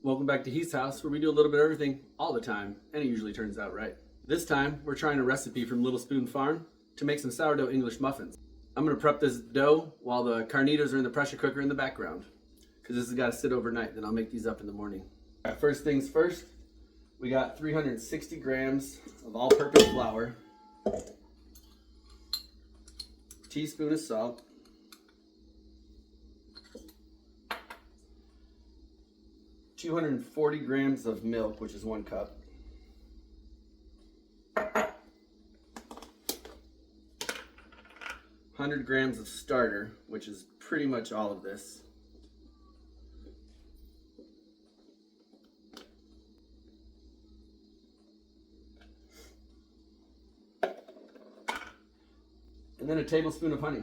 Welcome back to Heath's house, where we do a little bit of everything all the time, and it usually turns out right. This time, we're trying a recipe from Little Spoon Farm to make some sourdough English muffins. I'm gonna prep this dough while the carnitas are in the pressure cooker in the background, because this has got to sit overnight, then I'll make these up in the morning. All right, first things first, we got 360 grams of all-purpose flour, teaspoon of salt, 240 grams of milk, which is 1 cup. 100 grams of starter, which is pretty much all of this. And then a tablespoon of honey.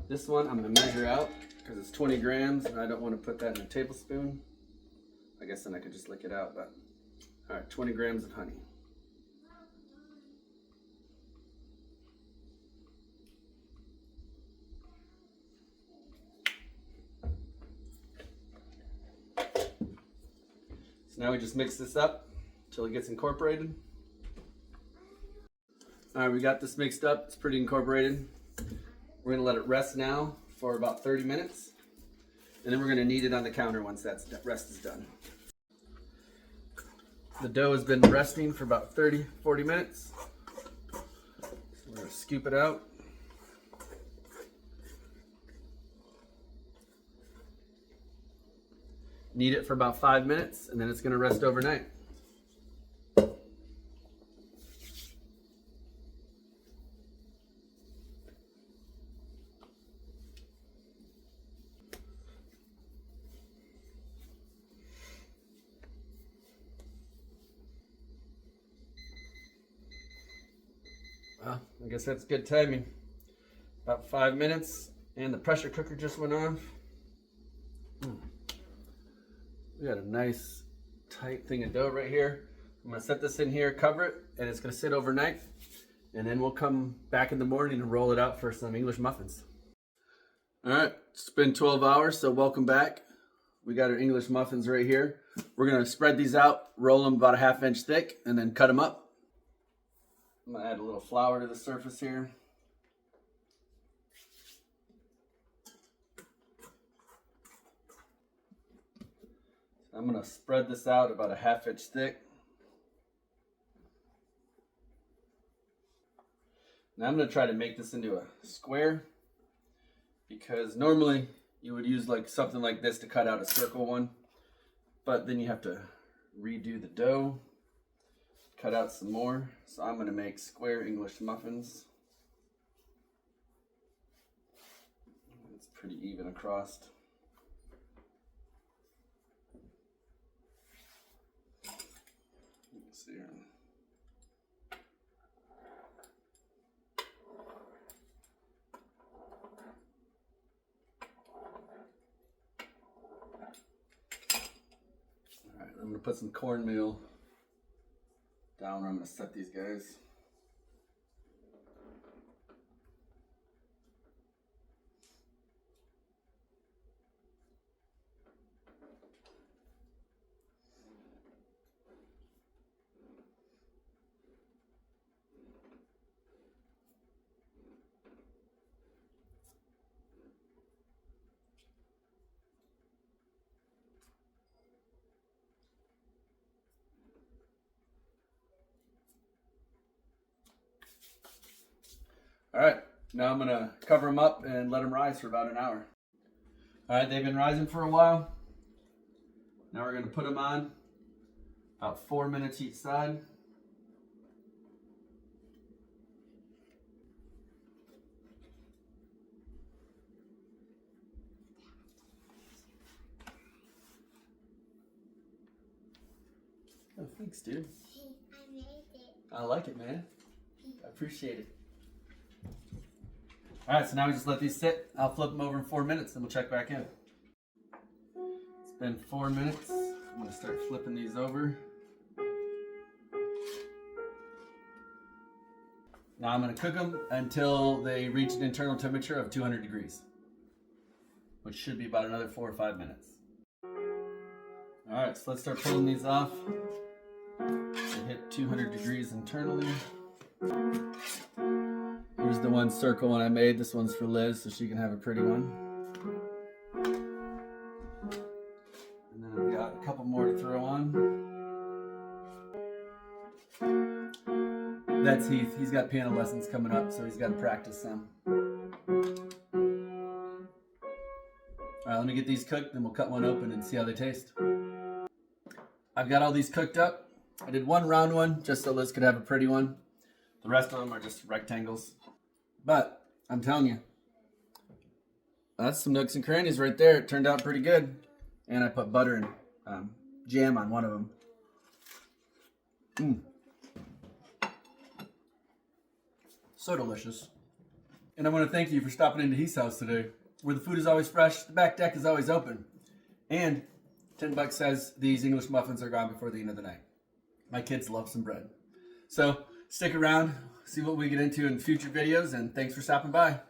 This one I'm going to measure out because it's 20 grams and I don't want to put that in a tablespoon. I guess then I could just lick it out, but all right, 20 grams of honey. So now we just mix this up until it gets incorporated. All right, we got this mixed up. It's pretty incorporated. We're gonna let it rest now for about 30 minutes. And then we're gonna knead it on the counter once that rest is done. The dough has been resting for about 30-40 minutes. So we're gonna scoop it out. Knead it for about 5 minutes, and then it's gonna rest overnight. Well, I guess that's good timing. About 5 minutes, and the pressure cooker just went off. We got a nice tight thing of dough right here. I'm gonna set this in here, cover it, and it's gonna sit overnight. And then we'll come back in the morning and roll it out for some English muffins. All right, it's been 12 hours, so welcome back. We got our English muffins right here. We're gonna spread these out, roll them about a 1/2 inch thick, and then cut them up. I'm gonna add a little flour to the surface here. I'm gonna spread this out about a 1/2 inch thick. Now I'm gonna try to make this into a square, because normally you would use like something like this to cut out a circle one, but then you have to redo the dough, cut out some more. So I'm gonna make square English muffins. It's pretty even across. Let's see here. All right, I'm gonna put some cornmeal down where I'm gonna set these guys. All right, now I'm gonna cover them up and let them rise for about an hour. All right, they've been rising for a while. Now we're gonna put them on, about 4 minutes each side. Oh, thanks, dude. I made it. I like it, man. I appreciate it. All right, so now we just let these sit. I'll flip them over in 4 minutes and we'll check back in. It's been 4 minutes. I'm gonna start flipping these over. Now I'm gonna cook them until they reach an internal temperature of 200 degrees, which should be about another 4 or 5 minutes. right, so let's start pulling these off. They hit 200 degrees internally. Here's the one circle one I made. This one's for Liz, so she can have a pretty one. And then I've got a couple more to throw on. That's Heath. He's got piano lessons coming up, so he's got to practice some. All right, let me get these cooked, then we'll cut one open and see how they taste. I've got all these cooked up. I did one round one just so Liz could have a pretty one. The rest of them are just rectangles. But I'm telling you, that's some nooks and crannies right there. It turned out pretty good. And I put butter and jam on one of them. So delicious. And I want to thank you for stopping into Heath's house today, where the food is always fresh, the back deck is always open. And $10 says these English muffins are gone before the end of the night. My kids love some bread. So stick around, see what we get into in future videos, and thanks for stopping by.